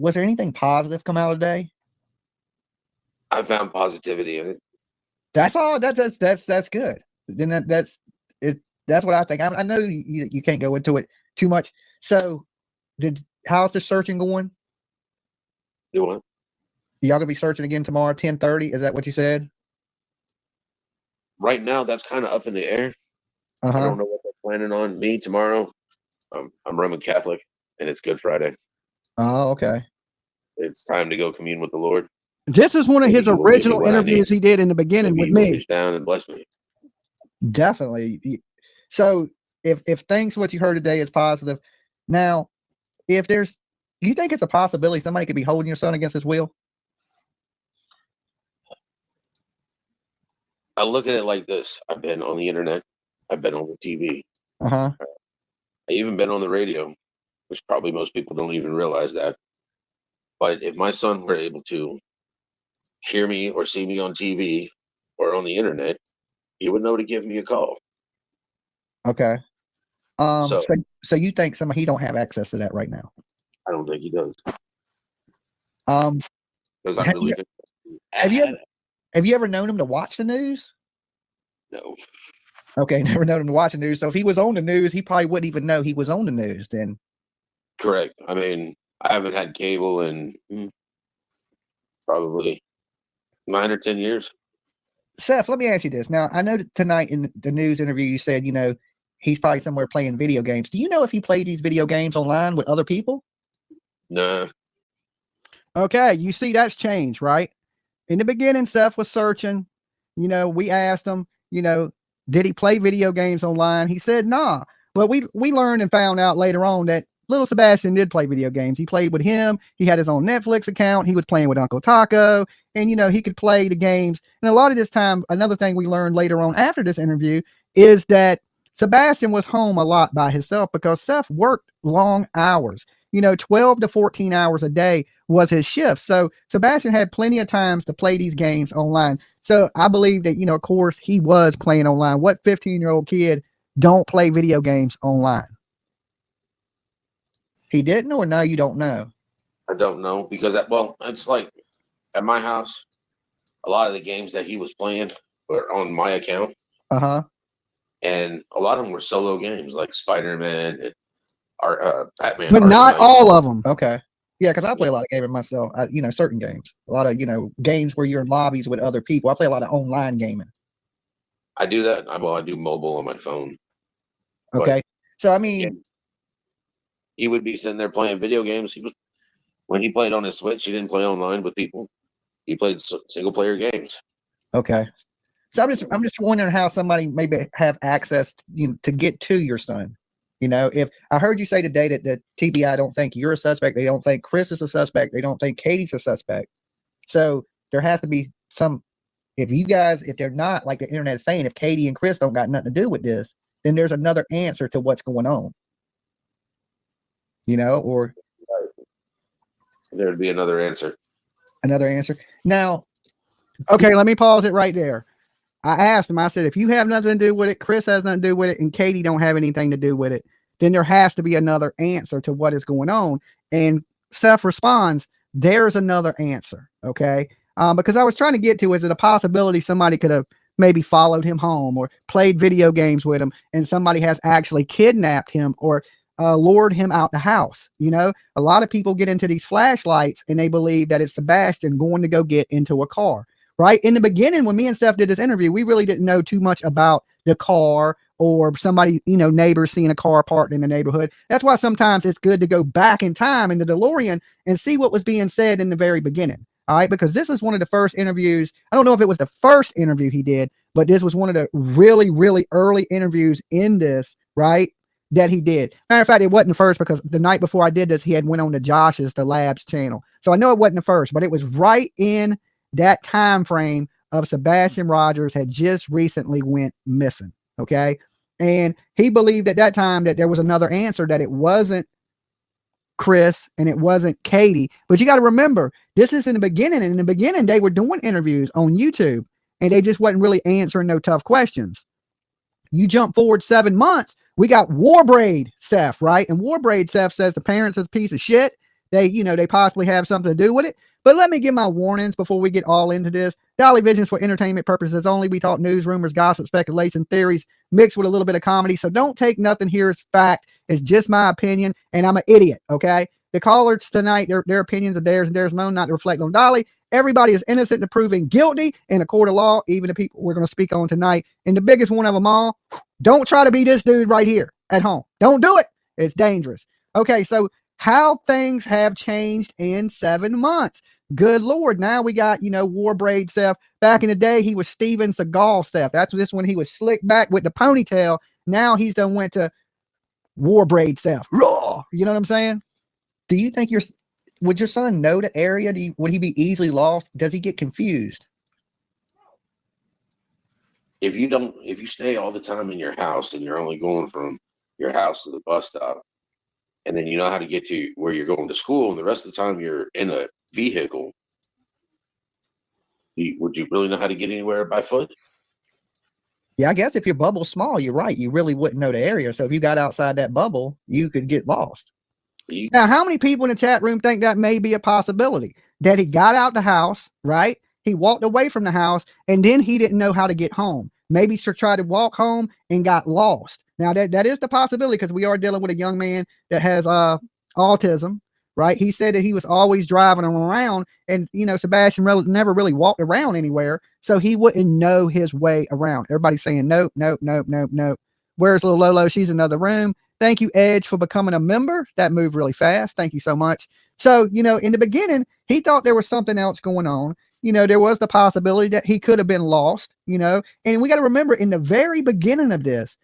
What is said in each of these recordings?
was there anything positive come out today? I found positivity in it. That's all. That's good. Then that's it. That's what I think. I know you can't go into it too much. So, how's the searching going? You want? Y'all gonna be searching again tomorrow, 10:30? Is that what you said? Right now, that's kind of up in the air. I don't know what they're planning on me tomorrow. I'm Roman Catholic, and it's Good Friday. Oh, okay. It's time to go commune with the Lord. This is one of his original interviews he did in the beginning with me. Reach down and bless me. Definitely. So if things what you heard today is positive, now if there's, you think it's a possibility somebody could be holding your son against his will? I look at it like this. I've been on the internet. I've been on the TV. I even been on the radio, which probably most people don't even realize that. But if my son were able to hear me or see me on TV or on the internet, he would know to give me a call. Okay. So you think he don't have access to that right now? I don't think he does. Because I really think have you ever known him to watch the news? No. Okay, never known him to watch the news. So if he was on the news, he probably wouldn't even know he was on the news then. Correct. I mean, I haven't had cable in probably 9 or 10 years. Seth, let me ask you this. Now, I know that tonight in the news interview, you said, he's probably somewhere playing video games. Do you know if he played these video games online with other people? Nah. Okay, you see that's changed, right? In the beginning, Seth was searching. We asked him, did he play video games online? He said, nah. But we learned and found out later on that little Sebastian did play video games. He played with him. He had his own Netflix account. He was playing with Uncle Taco, and he could play the games. And a lot of this time, another thing we learned later on after this interview is that Sebastian was home a lot by himself because Seth worked long hours. 12 to 14 hours a day was his shift. So Sebastian had plenty of times to play these games online. So I believe that, of course, he was playing online. What 15-year-old kid don't play video games online? He didn't, or no, you don't know? I don't know because, it's like at my house, a lot of the games that he was playing were on my account. And a lot of them were solo games like Spider-Man and Batman. But not all of them. Okay. Yeah, because I play a lot of games myself. Certain games. A lot of, games where you're in lobbies with other people. I play a lot of online gaming. I do that. I do mobile on my phone. Okay. So, I mean, he would be sitting there playing video games. When he played on his Switch, he didn't play online with people. He played single player games. Okay. So I'm just wondering how somebody maybe have access to get to your son. If I heard you say today that TBI don't think you're a suspect, they don't think Chris is a suspect, they don't think Katie's a suspect. So there has to be some, if they're not, like the internet is saying, if Katie and Chris don't got nothing to do with this, then there's another answer to what's going on. Or there'd be another answer. Another answer. Now, okay, let me pause it right there. I asked him, I said, if you have nothing to do with it, Chris has nothing to do with it, and Katie don't have anything to do with it, then there has to be another answer to what is going on. And Seth responds, there's another answer. Okay. Because I was trying to get to, is it a possibility somebody could have maybe followed him home or played video games with him and somebody has actually kidnapped him or lured him out the house? A lot of people get into these flashlights and they believe that it's Sebastian going to go get into a car. Right. In the beginning, when me and Seth did this interview, we really didn't know too much about the car or somebody, neighbors seeing a car parked in the neighborhood. That's why sometimes it's good to go back in time in the DeLorean and see what was being said in the very beginning. All right. Because this is one of the first interviews. I don't know if it was the first interview he did, but this was one of the really, really early interviews in this. Right. That he did. Matter of fact, it wasn't the first because the night before I did this, he had went on to the Labs channel. So I know it wasn't the first, but it was right in that time frame of Sebastian Rogers had just recently went missing. Okay. And he believed at that time that there was another answer, that it wasn't Chris and it wasn't Katie. But you got to remember, this is in the beginning. And in the beginning, they were doing interviews on YouTube and they just wasn't really answering no tough questions. You jump forward 7 months, we got Warbraid Seth, right? And Warbraid Seth says the parents is a piece of shit. they possibly have something to do with it. But let me give my warnings before we get all into this. Dolly Vision's for entertainment purposes only. We talk news, rumors, gossip, speculation, theories, mixed with a little bit of comedy. So don't take nothing here as fact. It's just my opinion, and I'm an idiot, okay? The callers tonight, their opinions are theirs and theirs alone, not to reflect on Dolly. Everybody is innocent to proven guilty in a court of law, even the people we're going to speak on tonight. And the biggest one of them all, don't try to be this dude right here at home. Don't do it. It's dangerous. Okay, so how things have changed in 7 months. Good Lord. Now we got, war braid Seth. Back in the day, he was Steven Seagal Seth. That's this when he was slicked back with the ponytail. Now he's done went to war braid Seth. Raw. You know what I'm saying? Do you think would your son know the area? Would he be easily lost? Does he get confused? If you stay all the time in your house and you're only going from your house to the bus stop, and then you know how to get to where you're going to school, and the rest of the time you're in a vehicle, would you really know how to get anywhere by foot? Yeah, I guess if your bubble's small, you're right. You really wouldn't know the area. So if you got outside that bubble, you could get lost. Now, how many people in the chat room think that may be a possibility? That he got out the house, right? He walked away from the house, and then he didn't know how to get home. Maybe to try to walk home and got lost. Now, that is the possibility, because we are dealing with a young man that has autism, right? He said that he was always driving around, and, Sebastian never really walked around anywhere, so he wouldn't know his way around. Everybody's saying, nope. Where's little Lolo? She's in another room. Thank you, Edge, for becoming a member. That moved really fast. Thank you so much. So, in the beginning, he thought there was something else going on. There was the possibility that he could have been lost, and we got to remember in the very beginning of this,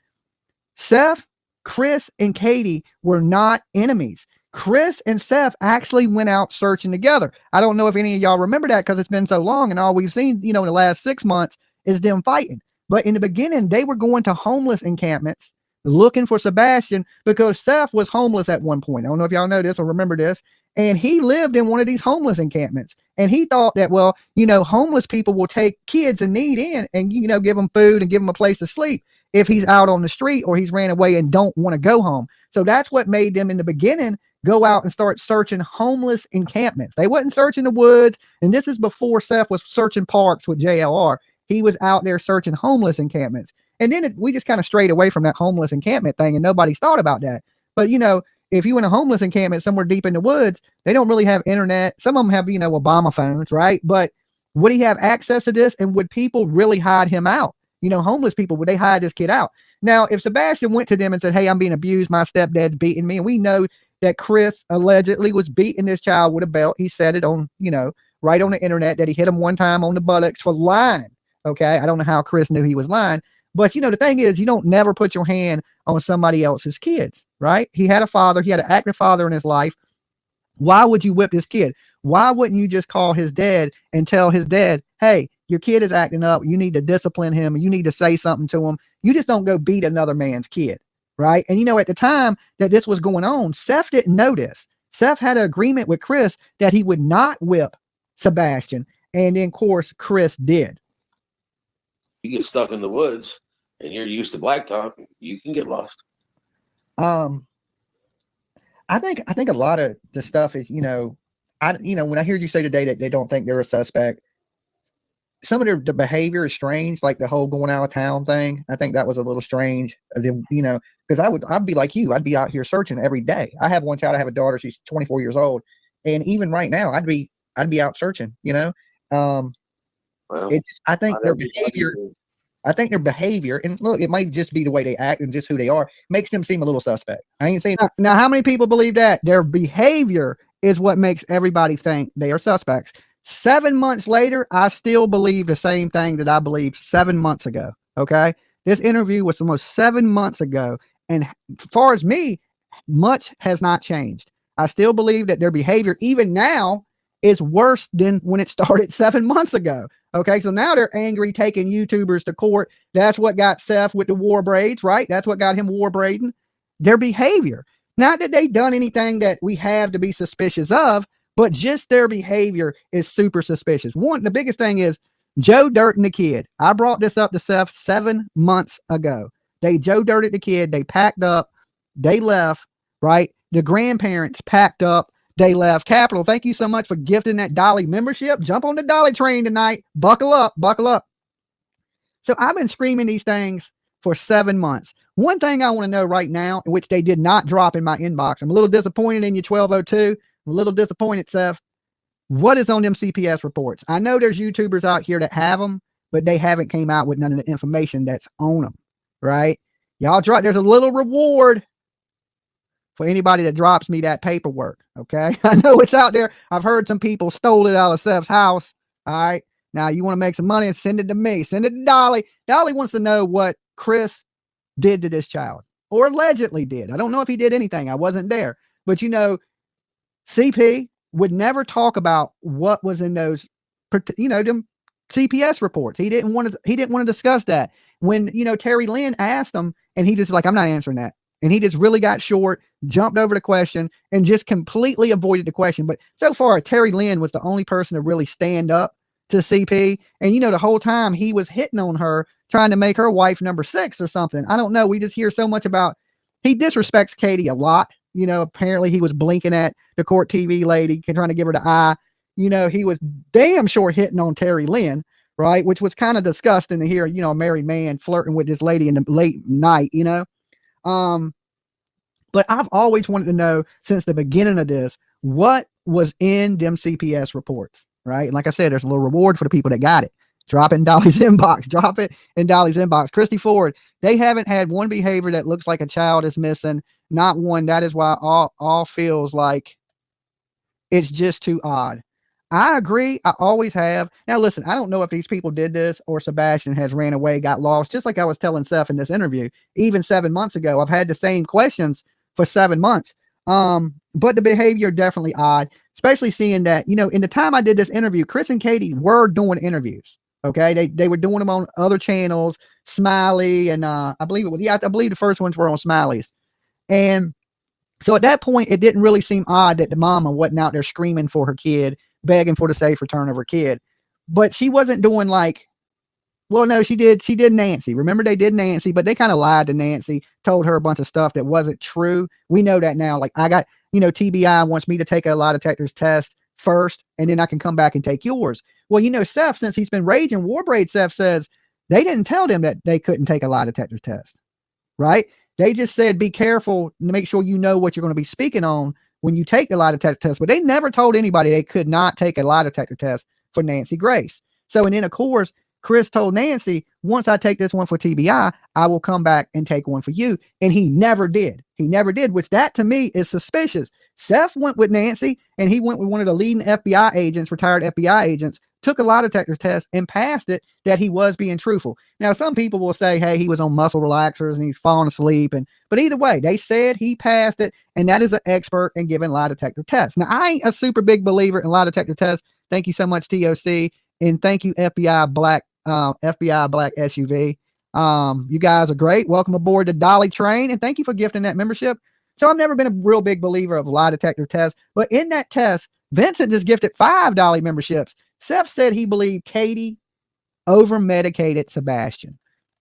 Seth, Chris, and Katie were not enemies. Chris and Seth actually went out searching together. I don't know if any of y'all remember that, because it's been so long, and all we've seen, in the last 6 months is them fighting. But in the beginning, they were going to homeless encampments looking for Sebastian, because Seth was homeless at one point. I don't know if y'all know this or remember this. And he lived in one of these homeless encampments. And he thought that, homeless people will take kids in need in and, give them food and give them a place to sleep if he's out on the street or he's ran away and don't want to go home. So that's what made them in the beginning go out and start searching homeless encampments. They wasn't searching the woods. And this is before Seth was searching parks with JLR. He was out there searching homeless encampments. And then we just kind of strayed away from that homeless encampment thing, and nobody's thought about that. But, if you in a homeless encampment somewhere deep in the woods, they don't really have internet. Some of them have, Obama phones, right? But would he have access to this? And would people really hide him out? Homeless people, would they hide this kid out? Now, if Sebastian went to them and said, hey, I'm being abused, my stepdad's beating me, and we know that Chris allegedly was beating this child with a belt. He said it on, right on the internet, that he hit him one time on the buttocks for lying. Okay. I don't know how Chris knew he was lying. But, the thing is, you don't never put your hand on somebody else's kids, right? He had a father. He had an active father in his life. Why would you whip this kid? Why wouldn't you just call his dad and tell his dad, hey, your kid is acting up. You need to discipline him. You need to say something to him. You just don't go beat another man's kid, right? And, at the time that this was going on, Seth didn't know this. Seth had an agreement with Chris that he would not whip Sebastian. And then, of course, Chris did. You get stuck in the woods and you're used to blacktop, you can get lost. I think a lot of the stuff is, when I hear you say today that they don't think they're a suspect, some of the behavior is strange, like the whole going out of town thing. I think that was a little strange. Because I'd be like you, I'd be out here searching every day. I have one child, I have a daughter, she's 24 years old. And even right now, I'd be out searching, Well, I think their behavior, and look, it might just be the way they act and just who they are, makes them seem a little suspect. I ain't saying now, how many people believe that their behavior is what makes everybody think they are suspects? 7 months later, I still believe the same thing that I believed 7 months ago. Okay. This interview was almost 7 months ago. And as far as me, much has not changed. I still believe that their behavior, even now, is worse than when it started 7 months ago. Okay, so now they're angry, taking YouTubers to court. That's what got Seth with the war braids, right? That's what got him war braiding. Their behavior. Not that they've done anything that we have to be suspicious of, but just their behavior is super suspicious. One, the biggest thing is Joe Dirting the kid. I brought this up to Seth 7 months ago. They Joe Dirted the kid. They packed up. They left, right? The grandparents packed up. They Left Capital. Thank you so much for gifting that Dolly membership. Jump on the Dolly train tonight. Buckle up, buckle up. So I've been screaming these things for 7 months. One thing I want to know right now, which they did not drop in my inbox. I'm a little disappointed in you, 1202. I'm a little disappointed, Seth. What is on them CPS reports? I know there's YouTubers out here that have them, but they haven't came out with none of the information that's on them, right? Y'all drop. There's a little reward for anybody that drops me that paperwork. Okay. I know it's out there. I've heard some people stole it out of Seth's house. All right. Now you want to make some money and send it to me. Send it to Dolly. Dolly wants to know what Chris did to this child, or allegedly did. I don't know if he did anything. I wasn't there. But CP would never talk about what was in those, them CPS reports. He didn't want to discuss that. When, Terry Lynn asked him, and he just like, I'm not answering that. And he just really got short, jumped over the question, and just completely avoided the question. But so far, Terry Lynn was the only person to really stand up to CP. And, the whole time he was hitting on her, trying to make her wife number 6 or something. I don't know. We just hear so much about, he disrespects Katie a lot. Apparently he was blinking at the court TV lady, trying to give her the eye. He was damn sure hitting on Terry Lynn, right? Which was kind of disgusting to hear, a married man flirting with this lady in the late night, But I've always wanted to know since the beginning of this, what was in them CPS reports, right? And like I said, there's a little reward for the people that got it. Drop it in Dolly's inbox. Drop it in Dolly's inbox. Christy Ford, they haven't had one behavior that looks like a child is missing. Not one. That is why all feels like it's just too odd. I agree. I always have. Now, listen, I don't know if these people did this or Sebastian has ran away, got lost, just like I was telling Seth in this interview. Even 7 months ago, I've had the same questions for 7 months. But the behavior definitely odd, especially seeing that, in the time I did this interview, Chris and Katie were doing interviews. Okay. They were doing them on other channels, Smiley. And, I believe the first ones were on Smiley's. And so at that point, it didn't really seem odd that the mama wasn't out there screaming for her kid, begging for the safe return of her kid. But she wasn't doing no, she did Nancy. Remember, they did Nancy, but they kind of lied to Nancy, told her a bunch of stuff that wasn't true. We know that now. Like I got, TBI wants me to take a lie detector's test first, and then I can come back and take yours. Well, Seth, since he's been raging Warbraid, Seth says they didn't tell them that they couldn't take a lie detector test, right? They just said, be careful to make sure you know what you're going to be speaking on when you take the lie detector test. But they never told anybody they could not take a lie detector test for Nancy Grace. So, and then of course, Chris told Nancy, once I take this one for TBI, I will come back and take one for you. And he never did. He never did, which that to me is suspicious. Seth went with Nancy, and he went with one of the leading FBI agents, retired FBI agents, took a lie detector test and passed it, that he was being truthful. Now, some people will say, hey, he was on muscle relaxers and he's falling asleep. But either way, they said he passed it, and that is an expert in giving lie detector tests. Now, I ain't a super big believer in lie detector tests. Thank you so much, TOC. And thank you, FBI Black SUV. You guys are great. Welcome aboard the Dolly train, and thank you for gifting that membership. So I've never been a real big believer of lie detector tests, but in that test, Vincent just gifted 5 Dolly memberships. Seth said he believed Katie over-medicated Sebastian,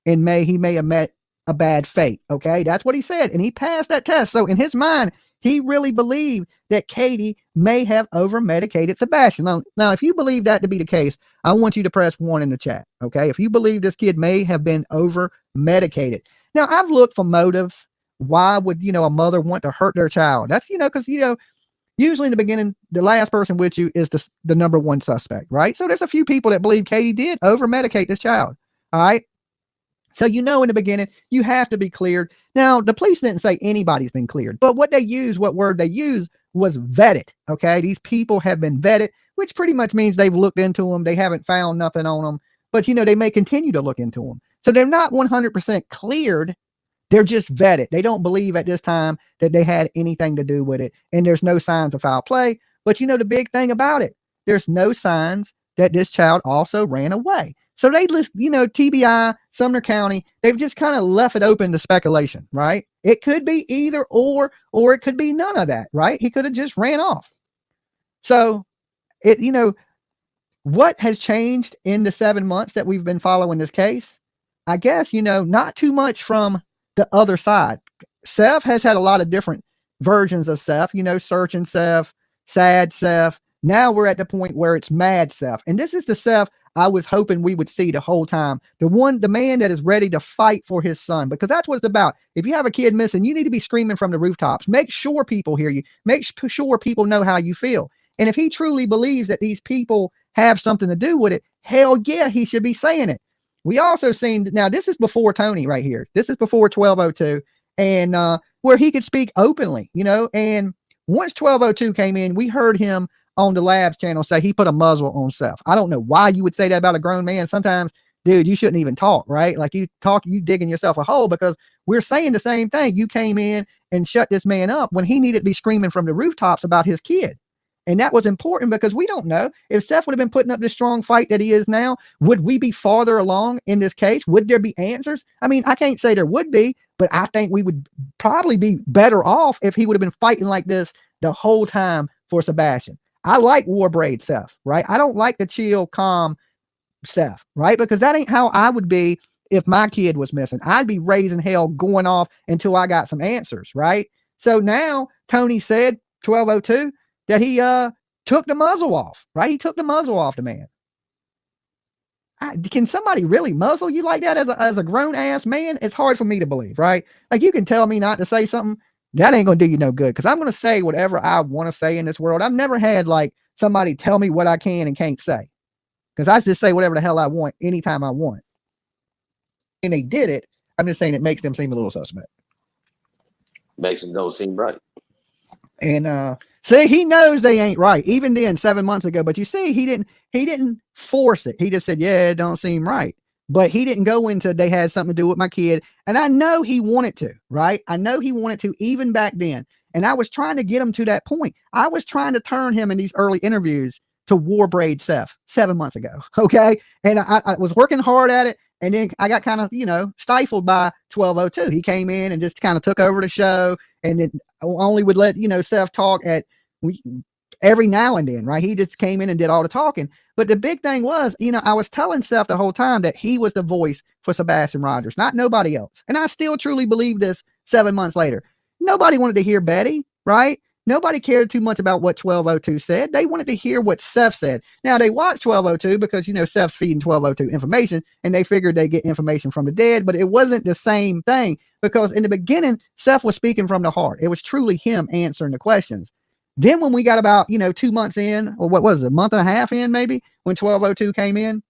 and he may have met a bad fate. Okay, that's what he said, and he passed that test. So in his mind, he really believed that Katie may have over-medicated Sebastian. Now, if you believe that to be the case, I want you to press 1 in the chat. Okay, if you believe this kid may have been over-medicated. Now, I've looked for motives. Why would a mother want to hurt their child? That's because usually in the beginning, the last person with you is the number one suspect, right? So there's a few people that believe Katie did over-medicate this child. All right. So, in the beginning, you have to be cleared. Now, the police didn't say anybody's been cleared, but what word they used was vetted. Okay. These people have been vetted, which pretty much means they've looked into them. They haven't found nothing on them, but they may continue to look into them. So they're not 100% cleared. They're just vetted. They don't believe at this time that they had anything to do with it. And there's no signs of foul play. But the big thing about it, there's no signs that this child also ran away. So they list, TBI, Sumner County, they've just kind of left it open to speculation, right? It could be either or it could be none of that, right? He could have just ran off. So what has changed in the 7 months that we've been following this case? I guess, not too much from the other side. Seth has had a lot of different versions of Seth, searching Seth, sad Seth. Now we're at the point where it's mad Seth. And this is the Seth I was hoping we would see the whole time. The man that is ready to fight for his son, because that's what it's about. If you have a kid missing, you need to be screaming from the rooftops. Make sure people hear you. Make sure people know how you feel. And if he truly believes that these people have something to do with it, hell yeah, he should be saying it. We also seen, now this is before Tony right here. This is before 1202, and where he could speak openly, and once 1202 came in, we heard him on the Labs channel say he put a muzzle on Seth. I don't know why you would say that about a grown man. Sometimes, dude, you shouldn't even talk, right? Like you digging yourself a hole, because we're saying the same thing. You came in and shut this man up when he needed to be screaming from the rooftops about his kid. And that was important, because we don't know if Seth would have been putting up the strong fight that he is now. Would we be farther along in this case? Would there be answers? I mean, I can't say there would be, but I think we would probably be better off if he would have been fighting like this the whole time for Sebastian. I like war braid Seth, right? I don't like the chill, calm Seth, right? Because that ain't how I would be if my kid was missing. I'd be raising hell, going off until I got some answers, right? So now Tony said 1202 that he took the muzzle off, right? He took the muzzle off the man. Can somebody really muzzle you like that as a grown ass man? It's hard for me to believe, right? Like, you can tell me not to say something, that ain't gonna do you no good, because I'm gonna say whatever I want to say in this world. I've never had like somebody tell me what I can and can't say, because I just say whatever the hell I want anytime I want. And they did it. I'm just saying it makes them seem a little suspect. Makes them don't seem right. And see, he knows they ain't right, even then 7 months ago. But you see, he didn't force it. He just said, yeah, it don't seem right. But he didn't go into they had something to do with my kid. And I know he wanted to, right? I know he wanted to even back then. And I was trying to get him to that point. I was trying to turn him in these early interviews to war braid Seth 7 months ago. Okay. And I was working hard at it. And then I got kind of, stifled by 1202. He came in and just kind of took over the show, and then only would let, Seth talk every now and then, right? He just came in and did all the talking. But the big thing was, I was telling Seth the whole time that he was the voice for Sebastian Rogers, not nobody else. And I still truly believe this 7 months later. Nobody wanted to hear Betty, right? Nobody cared too much about what 1202 said. They wanted to hear what Seth said. Now, they watched 1202 because, Seth's feeding 1202 information, and they figured they get information from the dead, but it wasn't the same thing, because in the beginning, Seth was speaking from the heart. It was truly him answering the questions. Then when we got about, 2 months in, or what was it, a month and a half in maybe, when 1202 came in,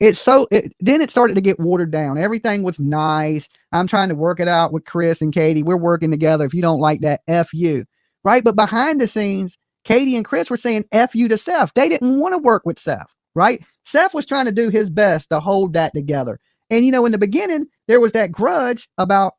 then it started to get watered down. Everything was nice. I'm trying to work it out with Chris and Katie. We're working together. If you don't like that, F you. Right. But behind the scenes, Katie and Chris were saying F you to Seth. They didn't want to work with Seth. Right. Seth was trying to do his best to hold that together. And, in the beginning, there was that grudge about,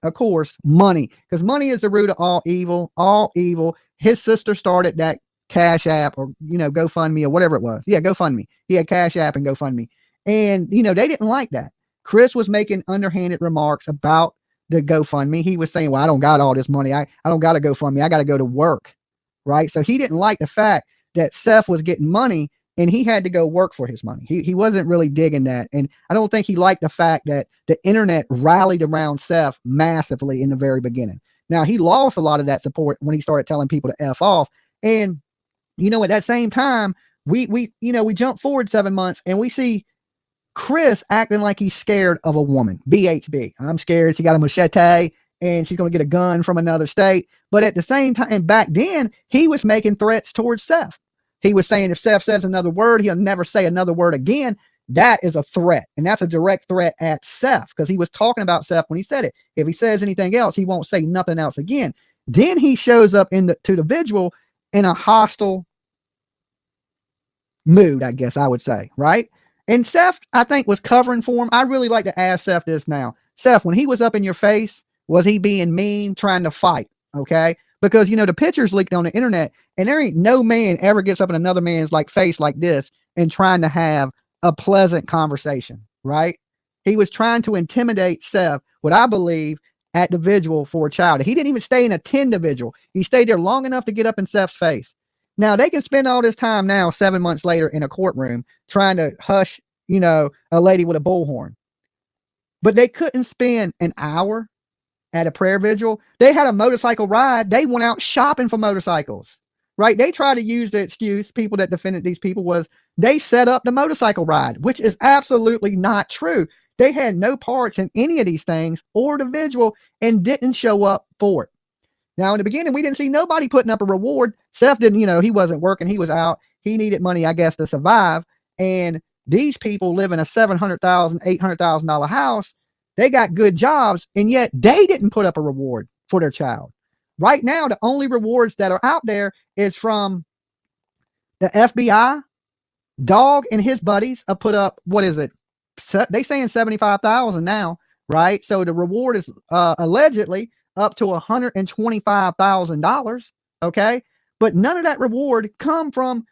of course, money, because money is the root of all evil, all evil. His sister started that Cash App, or, GoFundMe, or whatever it was. Yeah, GoFundMe. He had Cash App and GoFundMe. And, they didn't like that. Chris was making underhanded remarks about the GoFundMe. He was saying, well, I don't got all this money. I don't got to GoFundMe. I got to go to work. Right. So he didn't like the fact that Seth was getting money and he had to go work for his money. He wasn't really digging that. And I don't think he liked the fact that the internet rallied around Seth massively in the very beginning. Now, he lost a lot of that support when he started telling people to F off. And, at that same time, we jump forward 7 months and we see Chris acting like he's scared of a woman. BHB. I'm scared. She got a machete and she's going to get a gun from another state. But at the same time, and back then, he was making threats towards Seth. He was saying if Seth says another word, he'll never say another word again. That is a threat. And that's a direct threat at Seth, because he was talking about Seth when he said it. If he says anything else, he won't say nothing else again. Then he shows up to the vigil in a hostile mood, I guess I would say, right? And Seth, I think, was covering for him. I really like to ask Seth this now. Seth, when he was up in your face, was he being mean, trying to fight? Okay. Because, the pictures leaked on the internet, and there ain't no man ever gets up in another man's face like this and trying to have a pleasant conversation, right? He was trying to intimidate Seth, what I believe, at the vigil for a child. He didn't even stay and attend the vigil. He stayed there long enough to get up in Seth's face. Now, they can spend all this time now, 7 months later, in a courtroom trying to hush, a lady with a bullhorn. But they couldn't spend an hour at a prayer vigil. They had a motorcycle ride. They went out shopping for motorcycles. right? They try to use the excuse, people that defended these people, was they set up the motorcycle ride, which is absolutely not true. They had no parts in any of these things or the visual and didn't show up for it. Now, in the beginning, we didn't see nobody putting up a reward. Seth didn't, he wasn't working. He was out. He needed money, I guess, to survive. And these people live in a $700,000, $800,000 house. They got good jobs, and yet they didn't put up a reward for their child. Right now, the only rewards that are out there is from the FBI. Dog and his buddies have put up, what is it? They saying 75,000 now, right? So the reward is allegedly up to $125,000. Okay. But none of that reward come from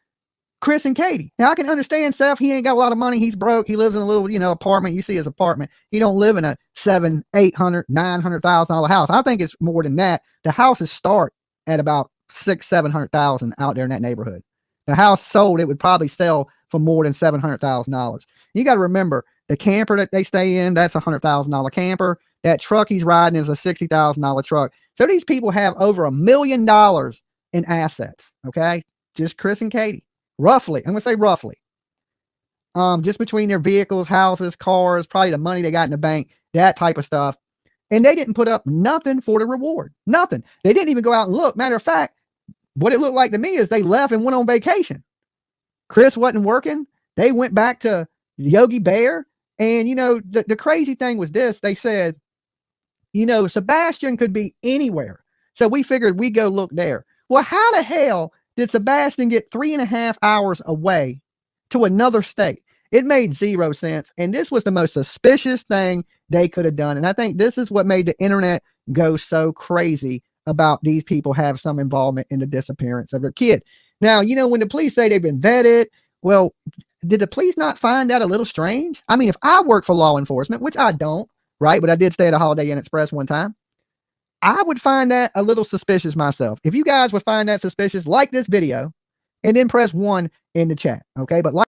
Chris and Katie. Now I can understand Seth. He ain't got a lot of money. He's broke. He lives in a little, apartment. You see his apartment. He don't live in a $700,000, $800,000, $900,000 house. I think it's more than that. The houses start at about $600,000, $700,000 out there in that neighborhood. The house sold, it would probably sell for more than $700,000. You got to remember the camper that they stay in, that's $100,000 camper. That truck he's riding is a $60,000 truck. So these people have over $1 million in assets. Okay. Just Chris and Katie, roughly. I'm going to say roughly, just between their vehicles, houses, cars, probably the money they got in the bank, that type of stuff. And they didn't put up nothing for the reward. Nothing. They didn't even go out and look. Matter of fact, what it looked like to me is they left and went on vacation. Chris wasn't working. They went back to Yogi Bear. And, the crazy thing was this. They said, Sebastian could be anywhere. So we figured we'd go look there. Well, how the hell did Sebastian get 3.5 hours away to another state? It made zero sense. And this was the most suspicious thing they could have done. And I think this is what made the internet go so crazy about these people have some involvement in the disappearance of their kid. Now, when the police say they've been vetted, well, did the police not find that a little strange? I mean, if I work for law enforcement, which I don't, right? But I did stay at a Holiday Inn Express one time. I would find that a little suspicious myself. If you guys would find that suspicious, like this video and then press 1 in the chat. Okay. But like